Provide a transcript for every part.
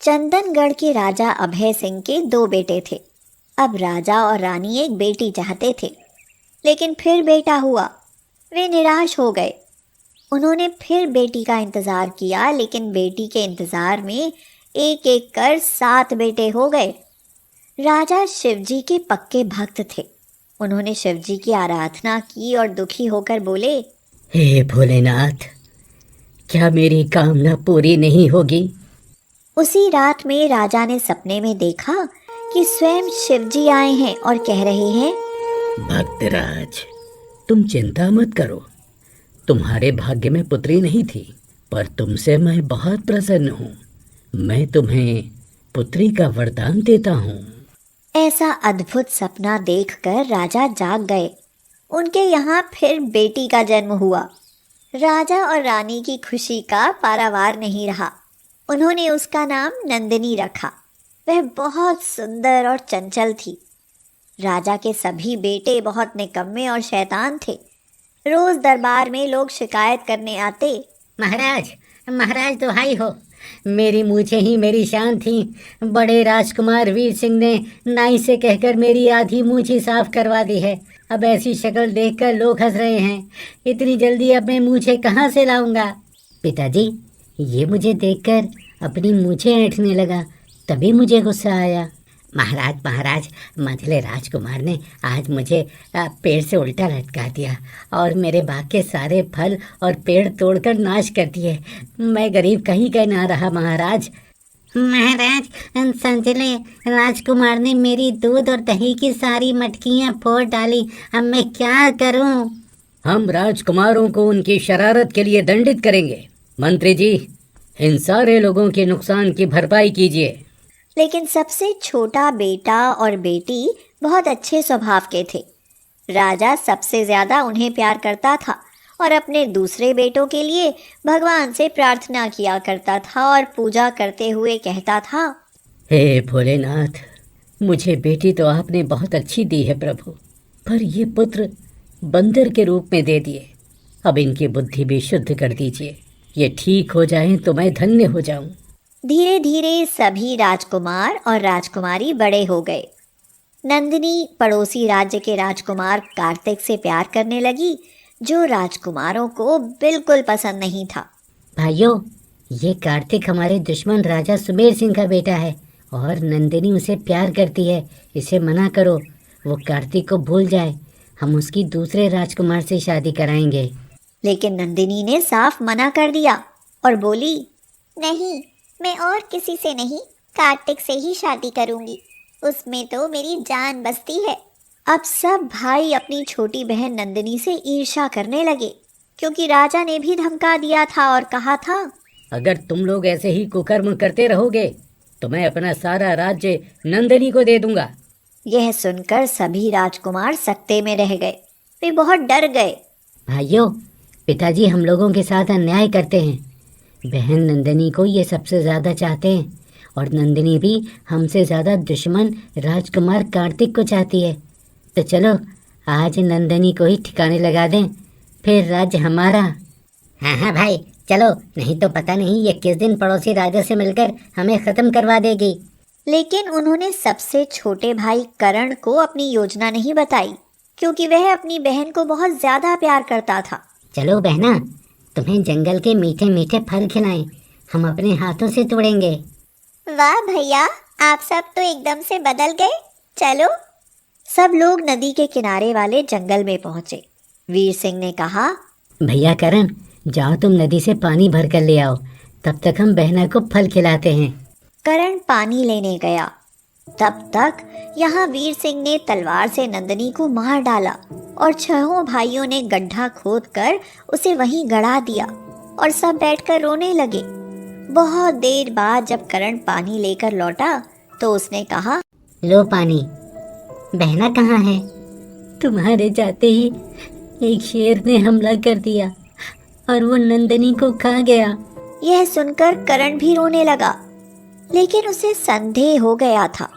चंदनगढ़ के राजा अभय सिंह के दो बेटे थे। अब राजा और रानी एक बेटी चाहते थे, लेकिन फिर बेटा हुआ। वे निराश हो गए। उन्होंने फिर बेटी का इंतज़ार किया, लेकिन बेटी के इंतज़ार में एक एक कर 7 बेटे हो गए। राजा शिवजी के पक्के भक्त थे। उन्होंने शिवजी की आराधना की और दुखी होकर बोले, हे भोलेनाथ, क्या मेरी कामना पूरी नहीं होगी? उसी रात में राजा ने सपने में देखा कि स्वयं शिवजी आए हैं और कह रहे हैं, भक्तराज, तुम चिंता मत करो। तुम्हारे भाग्य में पुत्री नहीं थी, पर तुमसे मैं बहुत प्रसन्न हूँ। मैं तुम्हें पुत्री का वरदान देता हूँ। ऐसा अद्भुत सपना देखकर राजा जाग गए। उनके यहाँ फिर बेटी का जन्म हुआ। राजा और रानी की खुशी का पारावार नहीं रहा। उन्होंने उसका नाम नंदिनी रखा। वह बहुत सुंदर और चंचल थी। राजा के सभी बेटे बहुत निकम्मे और शैतान थे। रोज दरबार में लोग शिकायत करने आते, महाराज, महाराज दुहाई हो, मेरी मूछें ही मेरी शान थी। बड़े राजकुमार वीर सिंह ने नाई से कहकर मेरी आधी मूछ ही साफ करवा दी है। अब ऐसी शक्ल देखकर लोग हंस रहे हैं। इतनी जल्दी अब मैं मूछें कहाँ से लाऊंगा? पिताजी, ये मुझे देखकर अपनी मूछें ऐंठने लगा, तभी मुझे गुस्सा आया। महाराज, महाराज, मंझले राजकुमार ने आज मुझे पेड़ से उल्टा लटका दिया और मेरे बाग के सारे फल और पेड़ तोड़कर नाश कर दिए। मैं गरीब कहीं का ना रहा महाराज। महाराज, संजले राजकुमार ने मेरी दूध और दही की सारी मटकियाँ फोड़ डाली। अब मैं क्या करूं? हम राजकुमारों को उनकी शरारत के लिए दंडित करेंगे। मंत्री जी, इन सारे लोगों के नुकसान की भरपाई कीजिए। लेकिन सबसे छोटा बेटा और बेटी बहुत अच्छे स्वभाव के थे। राजा सबसे ज्यादा उन्हें प्यार करता था और अपने दूसरे बेटों के लिए भगवान से प्रार्थना किया करता था और पूजा करते हुए कहता था, हे भोलेनाथ, मुझे बेटी तो आपने बहुत अच्छी दी है प्रभु, पर ये पुत्र बंदर के रूप में दे दिए। अब इनकी बुद्धि भी शुद्ध कर दीजिए। ये ठीक हो जाएं तो मैं धन्य हो जाऊं। धीरे धीरे सभी राजकुमार और राजकुमारी बड़े हो गए। नंदिनी पड़ोसी राज्य के राजकुमार कार्तिक से प्यार करने लगी, जो राजकुमारों को बिल्कुल पसंद नहीं था। भाइयों, ये कार्तिक हमारे दुश्मन राजा सुमेर सिंह का बेटा है और नंदिनी उसे प्यार करती है। इसे मना करो, वो कार्तिक को भूल जाए। हम उसकी दूसरे राजकुमार से शादी कराएंगे। लेकिन नंदिनी ने साफ मना कर दिया और बोली, नहीं, मैं और किसी से नहीं, कार्तिक से ही शादी करूंगी। उसमें तो मेरी जान बसती है। अब सब भाई अपनी छोटी बहन नंदिनी से ईर्ष्या करने लगे, क्योंकि राजा ने भी धमका दिया था और कहा था, अगर तुम लोग ऐसे ही कुकर्म करते रहोगे तो मैं अपना सारा राज्य नंदिनी को दे दूंगा। यह सुनकर सभी राजकुमार सकते में रह गए। वे बहुत डर गए। भाइयों, पिताजी हम लोगों के साथ अन्याय करते हैं। बहन नंदिनी को ये सबसे ज़्यादा चाहते हैं और नंदिनी भी हमसे ज़्यादा दुश्मन राजकुमार कार्तिक को चाहती है। तो चलो आज नंदिनी को ही ठिकाने लगा दें, फिर राज्य हमारा। हाँ हाँ भाई, चलो, नहीं तो पता नहीं ये किस दिन पड़ोसी राजा से मिलकर हमें ख़त्म करवा देगी। लेकिन उन्होंने सबसे छोटे भाई करण को अपनी योजना नहीं बताई, क्योंकि वह अपनी बहन को बहुत ज़्यादा प्यार करता था। चलो बहना, तुम्हें जंगल के मीठे मीठे फल खिलाएं, हम अपने हाथों से तोड़ेंगे। वाह भैया, आप सब तो एकदम से बदल गए। चलो। सब लोग नदी के किनारे वाले जंगल में पहुंचे। वीर सिंह ने कहा, भैया करण, जाओ तुम नदी से पानी भर कर ले आओ, तब तक हम बहना को फल खिलाते हैं। करण पानी लेने गया। तब तक यहाँ वीर सिंह ने तलवार से नंदिनी को मार डाला और छहों भाइयों ने गड्ढा खोदकर उसे वहीं गड़ा दिया और सब बैठकर रोने लगे। बहुत देर बाद जब करण पानी लेकर लौटा तो उसने कहा, लो पानी। बहना कहाँ है? तुम्हारे जाते ही एक शेर ने हमला कर दिया और वो नंदिनी को खा गया। यह सुनकर करण भी रोने लगा, लेकिन उसे संदेह हो गया था।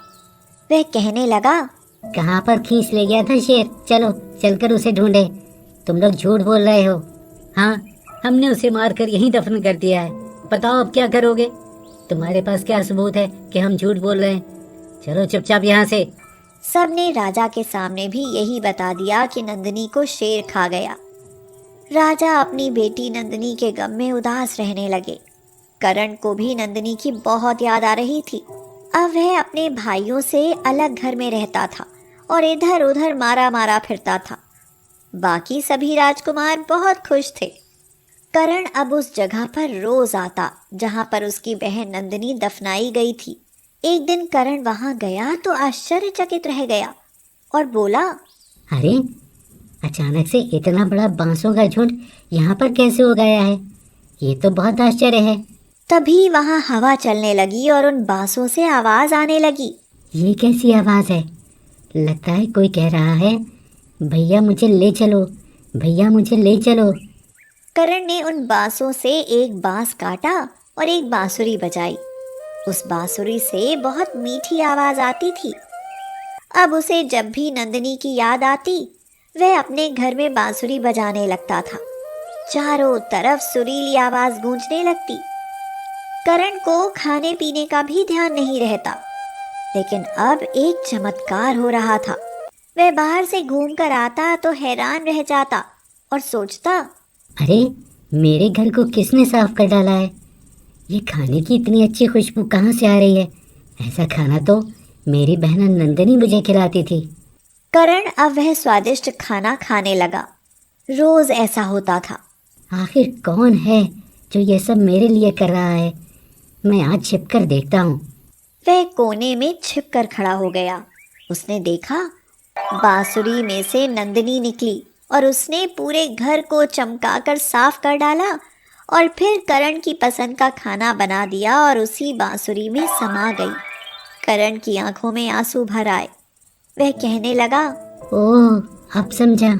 वह कहने लगा, कहाँ पर खींच ले गया था शेर? चलो चलकर उसे ढूंढे। तुम लोग झूठ बोल रहे हो। हाँ, हमने उसे मारकर यहीं दफन कर दिया है। बताओ अब क्या करोगे? तुम्हारे पास क्या सबूत है कि हम झूठ बोल रहे हैं? चलो चुपचाप यहाँ से। सबने राजा के सामने भी यही बता दिया कि नंदिनी को शेर खा गया। राजा अपनी बेटी नंदिनी के गम में उदास रहने लगे। करण को भी नंदिनी की बहुत याद आ रही थी। अब वह अपने भाइयों से अलग घर में रहता था और इधर उधर मारा मारा फिरता था। बाकी सभी राजकुमार बहुत खुश थे। करण अब उस जगह पर रोज आता जहां पर उसकी बहन नंदिनी दफनाई गई थी। एक दिन करण वहां गया तो आश्चर्यचकित रह गया और बोला, अरे, अचानक से इतना बड़ा बांसों का झुंड यहाँ पर कैसे हो गया है? ये तो बहुत आश्चर्य है। तभी वहां हवा चलने लगी और उन बांसों से आवाज आने लगी। ये कैसी आवाज है? लगता है कोई कह रहा है, भैया मुझे ले चलो, भैया मुझे ले चलो। करण ने उन बांसों से एक बांस काटा और एक बांसुरी बजाई। उस बांसुरी से बहुत मीठी आवाज आती थी। अब उसे जब भी नंदिनी की याद आती वह अपने घर में बांसुरी बजाने लगता था। चारों तरफ सुरीली आवाज गूंजने लगती। करण को खाने पीने का भी ध्यान नहीं रहता, लेकिन अब एक चमत्कार हो रहा था। वह बाहर से घूमकर आता तो हैरान रह जाता और सोचता, अरे, मेरे घर को किसने साफ कर डाला है? ये खाने की इतनी अच्छी खुशबू कहाँ से आ रही है? ऐसा खाना तो मेरी बहन नंदिनी मुझे खिलाती थी। करण अब वह स्वादिष्ट खाना खाने लगा। रोज ऐसा होता था। आखिर कौन है जो ये सब मेरे लिए कर रहा है? मैं आज छिपकर देखता हूँ। वह कोने में छिपकर खड़ा हो गया। उसने देखा बांसुरी में से नंदिनी निकली और उसने पूरे घर को चमकाकर साफ कर डाला और फिर करण की पसंद का खाना बना दिया और उसी बांसुरी में समा गई। करण की आंखों में आंसू भर आए। वह कहने लगा, ओह, अब समझा।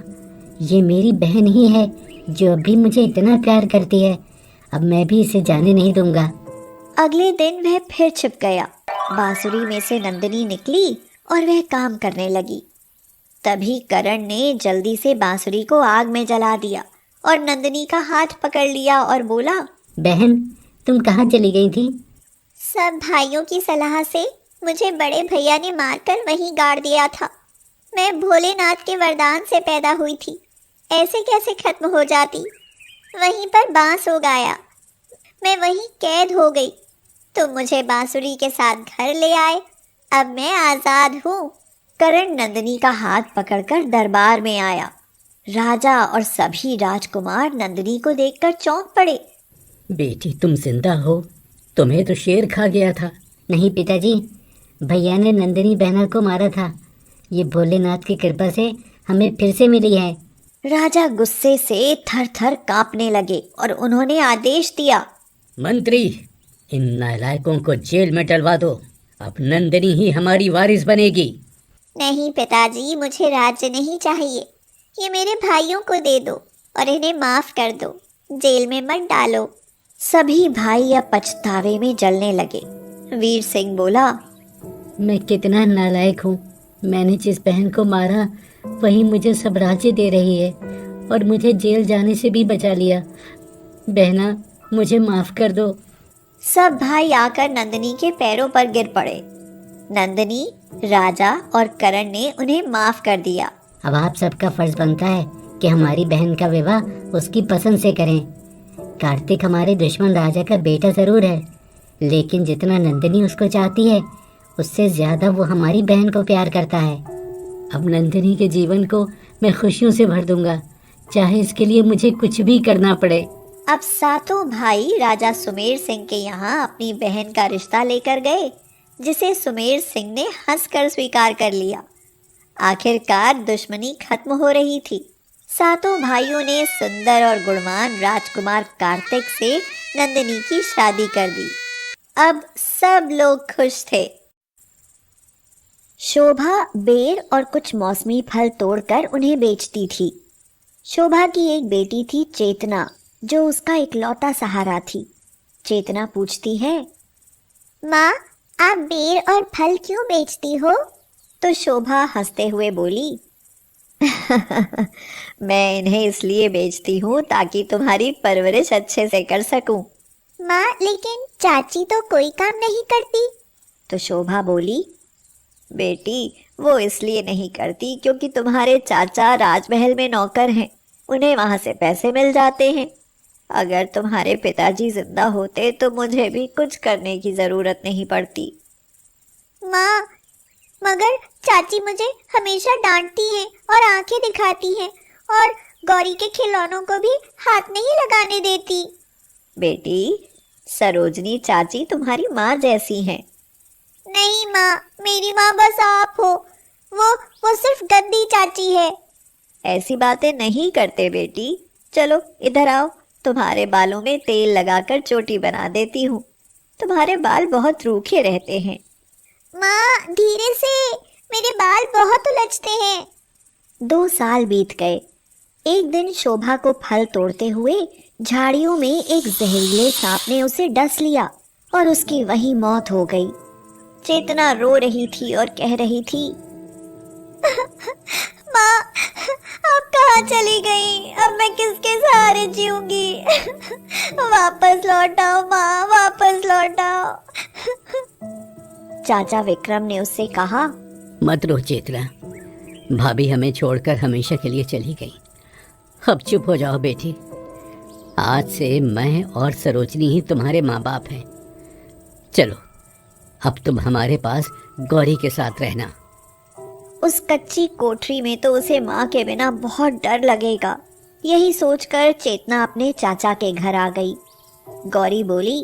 ये मेरी बहन ही है जो अभी मुझे इतना प्यार करती है। अब मैं भी इसे जाने नहीं दूंगा। अगले दिन वह फिर छिप गया। बांसुरी में से नंदिनी निकली और वह काम करने लगी। तभी करण ने जल्दी से बांसुरी को आग में जला दिया और नंदिनी का हाथ पकड़ लिया और बोला, बहन, तुम कहाँ चली गई थी? सब भाइयों की सलाह से मुझे बड़े भैया ने मारकर वहीं गाड़ दिया था। मैं भोलेनाथ के वरदान से पैदा हुई थी, ऐसे कैसे खत्म हो जाती? वहीं पर बांस हो गया, मैं वहीं कैद हो गई। तुम मुझे बांसुरी के साथ घर ले आए, अब मैं आज़ाद हूँ। करण नंदिनी का हाथ पकड़कर दरबार में आया। राजा और सभी राजकुमार नंदिनी को देखकर चौंक पड़े। बेटी, तुम जिंदा हो? तुम्हें तो शेर खा गया था। नहीं पिताजी, भैया ने नंदिनी बहना को मारा था। ये भोलेनाथ की कृपा से हमें फिर से मिली है। राजा गुस्से से थर थर कांपने लगे और उन्होंने आदेश दिया, मंत्री, इन नालायकों को जेल में डलवा दो। अब नंदिनी ही हमारी वारिस बनेगी। नहीं पिताजी, मुझे राज्य नहीं चाहिए। ये मेरे भाइयों को दे दो और इन्हें माफ कर दो, जेल में मत डालो। सभी भाई अब पछतावे में जलने लगे। वीर सिंह बोला, मैं कितना नालायक हूँ। मैंने जिस बहन को मारा वही मुझे सब राज्य दे रही है और मुझे जेल जाने से भी बचा लिया। बहना, मुझे माफ कर दो। सब भाई आकर नंदिनी के पैरों पर गिर पड़े। नंदिनी, राजा और करण ने उन्हें माफ कर दिया। अब आप सबका फर्ज बनता है कि हमारी बहन का विवाह उसकी पसंद से करें। कार्तिक हमारे दुश्मन राजा का बेटा जरूर है, लेकिन जितना नंदिनी उसको चाहती है उससे ज्यादा वो हमारी बहन को प्यार करता है। अब नंदिनी के जीवन को मैं खुशियों से भर दूंगा, चाहे इसके लिए मुझे कुछ भी करना पड़े। अब सातों भाई राजा सुमेर सिंह के यहाँ अपनी बहन का रिश्ता लेकर गए, जिसे सुमेर सिंह ने हंसकर स्वीकार कर लिया। आखिरकार दुश्मनी खत्म हो रही थी। सातों भाइयों ने सुंदर और गुणवान राजकुमार कार्तिक से नंदिनी की शादी कर दी। अब सब लोग खुश थे। शोभा बेर और कुछ मौसमी फल तोड़कर उन्हें बेचती थी। शोभा की एक बेटी थी चेतना, जो उसका इकलौता सहारा थी। चेतना पूछती है, माँ, आप बेर और फल क्यों बेचती हो? तो शोभा हंसते हुए बोली, मैं इन्हें इसलिए बेचती हूँ ताकि तुम्हारी परवरिश अच्छे से कर सकूं। माँ, लेकिन चाची तो कोई काम नहीं करती। तो शोभा बोली, बेटी वो इसलिए नहीं करती क्योंकि तुम्हारे चाचा राजमहल में नौकर हैं, उन्हें वहां से पैसे मिल जाते हैं। अगर तुम्हारे पिताजी जिंदा होते तो मुझे भी कुछ करने की जरूरत नहीं पड़ती। माँ, मगर चाची मुझे हमेशा डांटती हैं और आंखें दिखाती हैं और गौरी के खिलौनों को भी हाथ नहीं लगाने देती। बेटी, सरोजनी चाची तुम्हारी माँ जैसी हैं। नहीं माँ, मेरी माँ बस आप हो। वो सिर्फ गंदी चाची है। ऐसी बातें नहीं करते बेटी। चलो इधर आओ, तुम्हारे बालों में तेल लगाकर चोटी बना देती हूँ। तुम्हारे बाल बहुत रूखे रहते हैं। माँ, धीरे से, मेरे बाल बहुत उलझते हैं। 2 साल बीत गए। एक दिन शोभा को फल तोड़ते हुए झाड़ियों में एक जहरीले सांप ने उसे डस लिया और उसकी वहीं मौत हो गई। चेतना रो रही थी और कह रही थी, माँ, आप कहाँ चली गई? अब मैं किसके सहारे जीऊंगी? वापस लौट आओ माँ, वापस लौट आओ। चाचा विक्रम ने उससे कहा, मत रो चेतना, भाभी हमें छोड़कर हमेशा के लिए चली गई। अब चुप हो जाओ बेटी, आज से मैं और सरोजनी ही तुम्हारे माँ बाप हैं। चलो अब तुम हमारे पास गौरी के साथ रहना। उस कच्ची कोठरी में तो उसे माँ के बिना बहुत डर लगेगा। यही सोचकर चेतना अपने चाचा के घर आ गई। गौरी बोली,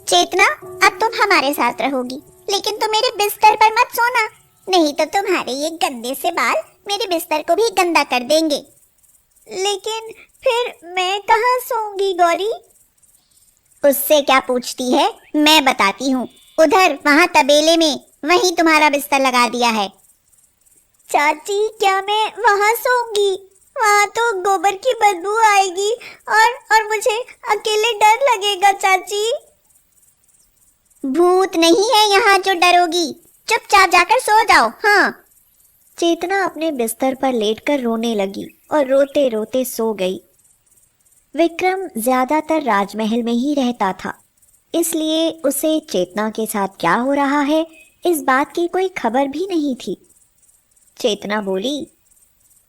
चेतना, अब तुम हमारे साथ रहोगी, लेकिन तुम मेरे बिस्तर पर मत सोना, नहीं तो तुम्हारे ये गंदे से बाल मेरे बिस्तर को भी गंदा कर देंगे। लेकिन फिर मैं कहाँ सोऊंगी गौरी? उससे क्या पूछती है, मैं बताती हूँ। उधर वहाँ तबेले में, वहीं तुम्हारा बिस्तर लगा दिया है। चाची, क्या मैं वहाँ सोऊंगी? वहाँ तो गोबर की बदबू आएगी और मुझे अकेले डर लगेगा चाची। भूत नहीं है यहाँ जो डरोगी, चुपचाप जाकर सो जाओ। हाँ। चेतना अपने बिस्तर पर लेटकर रोने लगी और रोते रोते सो गई। विक्रम ज्यादातर राजमहल में ही रहता था, इसलिए उसे चेतना के साथ क्या हो रहा है इस बात की कोई खबर भी नहीं थी। चेतना बोली,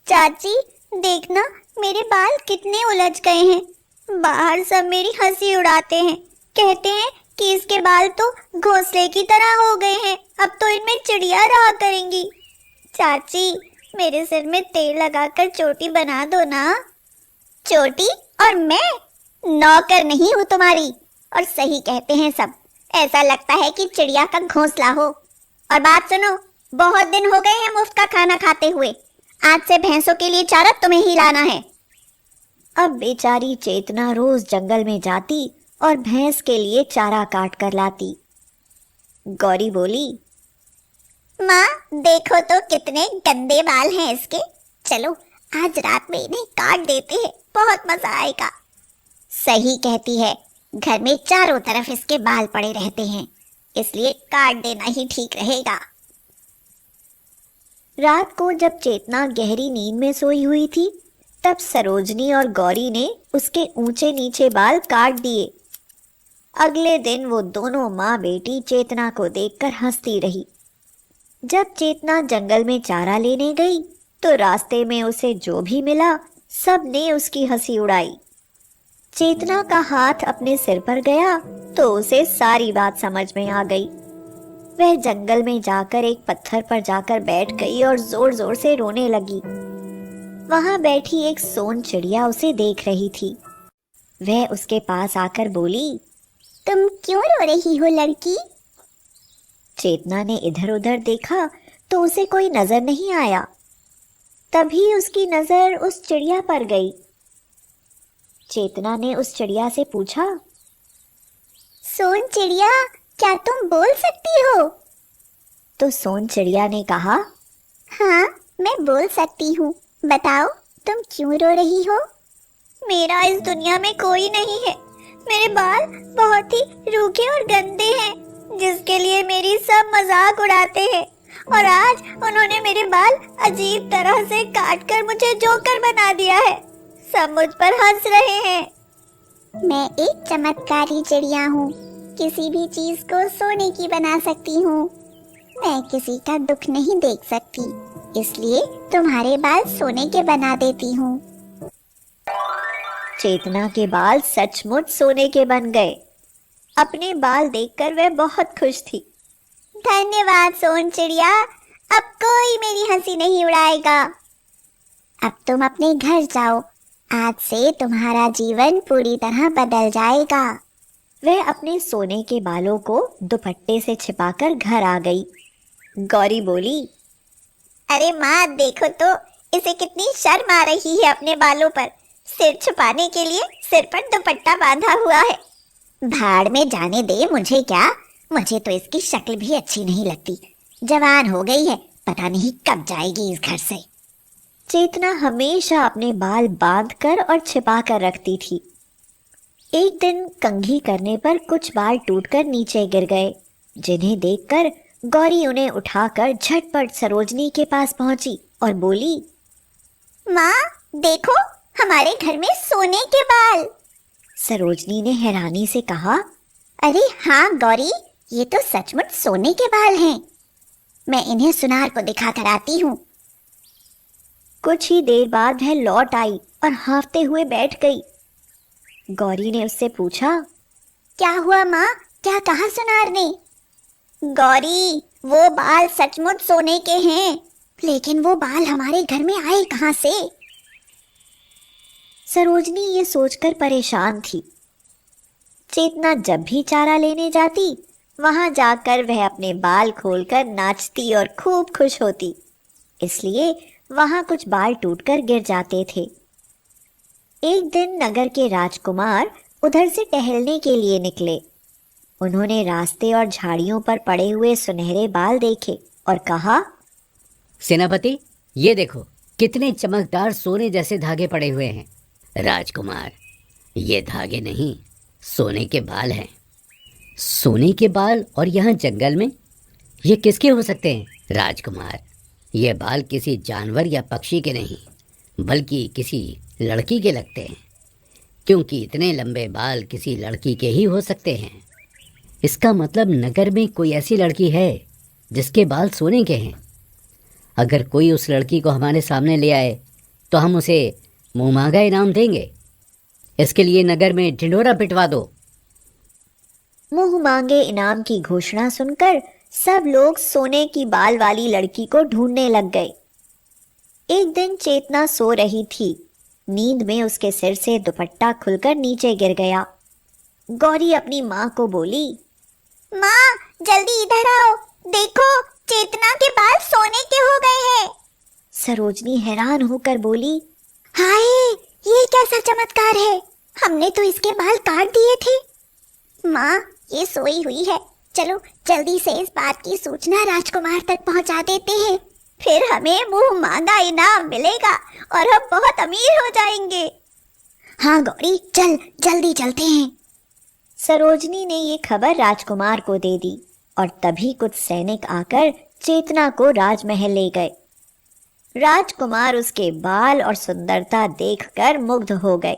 चाची देखना, मेरे बाल कितने उलझ गए हैं। बाहर सब मेरी हंसी उड़ाते हैं, कहते हैं कि इसके बाल तो घोंसले की तरह हो गए हैं, अब तो इनमें चिड़िया रहा करेंगी। चाची, मेरे सिर में तेल लगाकर चोटी बना दो ना। चोटी? और मैं नौकर नहीं हूँ तुम्हारी। और सही कहते हैं सब, ऐसा लगता है कि चिड़िया का घोंसला हो। और बात सुनो, बहुत दिन हो गए हैं मुफ्त का खाना खाते हुए, आज से भैंसों के लिए चारा तुम्हें ही लाना है। अब बेचारी चेतना रोज जंगल में जाती और भैंस के लिए चारा काट कर लाती। गौरी बोली, माँ देखो तो कितने गंदे बाल हैं इसके, चलो आज रात में इन्हें काट देते हैं, बहुत मजा आएगा। सही कहती है, घर में चारों तरफ इसके बाल पड़े रहते हैं, इसलिए काट देना ही ठीक रहेगा। रात को जब चेतना गहरी नींद में सोई हुई थी, तब सरोजनी और गौरी ने उसके ऊंचे नीचे बाल काट दिए। अगले दिन वो दोनों माँ बेटी चेतना को देखकर हंसती रही। जब चेतना जंगल में चारा लेने गई तो रास्ते में उसे जो भी मिला सब ने उसकी हंसी उड़ाई। चेतना का हाथ अपने सिर पर गया तो उसे सारी बात समझ में आ गई। वह जंगल में जाकर एक पत्थर पर जाकर बैठ गई और जोर जोर से रोने लगी। वहां बैठी एक सोन चिड़िया उसे देख रही थी। वह उसके पास आकर बोली, तुम क्यों रो रही हो लड़की? चेतना ने इधर उधर देखा तो उसे कोई नजर नहीं आया। तभी उसकी नजर उस चिड़िया पर गई। चेतना ने उस चिड़िया से पूछा, सोन चिड़िया, क्या तुम बोल सकती हो? तो सोन चिड़िया ने कहा, हाँ मैं बोल सकती हूँ, बताओ तुम क्यों रो रही हो? मेरा इस दुनिया में कोई नहीं है, मेरे बाल बहुत ही रूखे और गंदे हैं, जिसके लिए मेरी सब मजाक उड़ाते हैं, और आज उन्होंने मेरे बाल अजीब तरह से काट कर मुझे जोकर बना दिया है। सब मुझ पर हंस रहे हैं। मैं एक चमत्कारी चिड़िया हूँ, किसी भी चीज को सोने की बना सकती हूँ। मैं किसी का दुख नहीं देख सकती, इसलिए तुम्हारे बाल सोने के बना देती हूँ। चेतना के बाल सचमुच सोने के बन गए। अपने बाल देखकर वह बहुत खुश थी। धन्यवाद सोन चिड़िया, अब कोई मेरी हंसी नहीं उड़ाएगा। अब तुम अपने घर जाओ, आज से तुम्हारा जीवन पूरी तरह बदल जाएगा। वह अपने सोने के बालों को दुपट्टे से छिपाकर घर आ गई। गौरी बोली, अरे माँ देखो तो, इसे कितनी शर्म आ रही है अपने बालों पर। सिर छुपाने के लिए सिर पर दुपट्टा बांधा हुआ है। भाड़ में जाने दे, मुझे क्या, मुझे तो इसकी शक्ल भी अच्छी नहीं लगती। जवान हो गई है, पता नहीं कब जाएगी इस घर से। चेतना हमेशा अपने बाल बांधकर और छिपाकर रखती थी। एक दिन कंघी करने पर कुछ बाल टूटकर नीचे गिर गए, जिन्हें देखकर गौरी उन्हें उठाकर झटपट सरोजनी के पास पहुंची और बोली, माँ देखो, हमारे घर में सोने के बाल। सरोजनी ने हैरानी से कहा, अरे हाँ गौरी, ये तो सचमुच सोने के बाल हैं। मैं इन्हें सुनार को दिखा कर आती हूँ। कुछ ही देर बाद वह लौट आई और हाँफते हुए बैठ गई। गौरी ने उससे पूछा, क्या हुआ माँ, क्या कहा सुनार ने? गौरी, वो बाल सचमुच सोने के हैं, लेकिन वो बाल हमारे घर में आए कहाँ से? सरोजनी ये सोचकर परेशान थी। चेतना जब भी चारा लेने जाती, वहां जाकर वह अपने बाल खोलकर नाचती और खूब खुश होती, इसलिए वहां कुछ बाल टूटकर गिर जाते थे। एक दिन नगर के राजकुमार उधर से टहलने के लिए निकले। उन्होंने रास्ते और झाड़ियों पर पड़े हुए सुनहरे बाल देखे और कहा, सेनापति, ये देखो कितने चमकदार सोने जैसे धागे पड़े हुए हैं। राजकुमार, ये धागे नहीं, सोने के बाल हैं। सोने के बाल और यहाँ जंगल में, ये किसके हो सकते हैं? राजकुमार, ये बाल किसी जानवर या पक्षी के नहीं, बल्कि किसी लड़की के लगते हैं, क्योंकि इतने लंबे बाल किसी लड़की के ही हो सकते हैं। इसका मतलब नगर में कोई ऐसी लड़की है जिसके बाल सोने के हैं। अगर कोई उस लड़की को हमारे सामने ले आए तो हम उसे मुँह मांगा इनाम देंगे। इसके लिए नगर में ढिंढोरा पिटवा दो। मुंह मांगे इनाम की घोषणा सुनकर सब लोग सोने की बाल वाली लड़की को ढूंढने लग गए। एक दिन चेतना सो रही थी। नींद में उसके सिर से दुपट्टा खुलकर नीचे गिर गया। गौरी अपनी माँ को बोली, माँ जल्दी इधर आओ, देखो चेतना के बाल सोने के हो गए हैं। सरोजनी हैरान होकर बोली, हाय, ये कैसा चमत्कार है, हमने तो इसके बाल काट दिए थे। माँ ये सोई हुई है, चलो जल्दी से इस बात की सूचना राजकुमार तक पहुँचा देते हैं, फिर हमें मुंह मांगा इनाम मिलेगा और हम बहुत अमीर हो जाएंगे। हाँ गौरी, चल जल्दी चलते हैं। सरोजनी ने ये खबर राजकुमार को दे दी और तभी कुछ सैनिक आकर चेतना को राजमहल ले गए। राजकुमार उसके बाल और सुंदरता देखकर मुग्ध हो गए।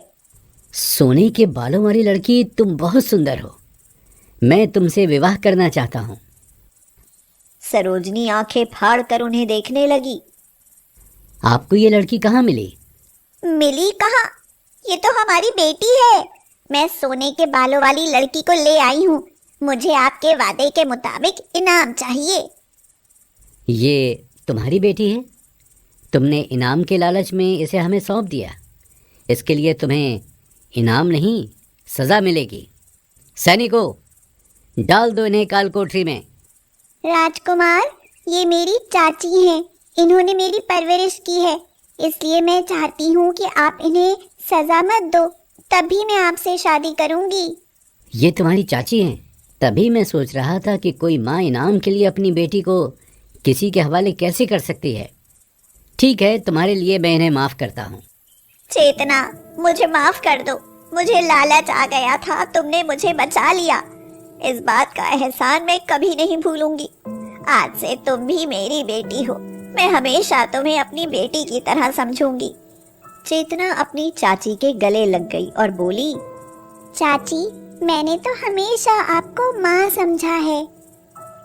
सोने के बालों वाली लड़की, तुम बहुत सुंदर हो, मैं तुमसे विवाह करना चाहता हूँ। सरोजनी आंखें फाड़कर उन्हें देखने लगी। आपको ये लड़की कहाँ मिली? मिली कहाँ, ये तो हमारी बेटी है। मैं सोने के बालों वाली लड़की को ले आई हूँ, मुझे आपके वादे के मुताबिक इनाम चाहिए। ये तुम्हारी बेटी है? तुमने इनाम के लालच में इसे हमें सौंप दिया। इसके लिए तुम्हें इनाम नहीं, सज़ा मिलेगी। सैनिकों, डाल दो इन्हें काल कोठरी में। राजकुमार, ये मेरी चाची हैं, इन्होंने मेरी परवरिश की है, इसलिए मैं चाहती हूँ कि आप इन्हें सज़ा मत दो, तभी मैं आपसे शादी करूँगी। ये तुम्हारी चाची हैं? तभी मैं सोच रहा था कि कोई माँ इनाम के लिए अपनी बेटी को किसी के हवाले कैसे कर सकती है। ठीक है, तुम्हारे लिए मैं इन्हें माफ़ करता हूँ। चेतना, मुझे माफ़ कर दो, मुझे लालच आ गया था, तुमने मुझे बचा लिया। इस बात का एहसान मैं कभी नहीं भूलूंगी। आज से तुम भी मेरी बेटी हो, मैं हमेशा तुम्हें अपनी बेटी की तरह समझूंगी। चेतना अपनी चाची के गले लग गई और बोली, चाची, मैंने तो हमेशा आपको माँ समझा है।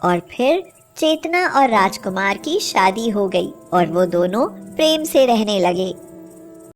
और फिर चेतना और राजकुमार की शादी हो गई और वो दोनों प्रेम से रहने लगे।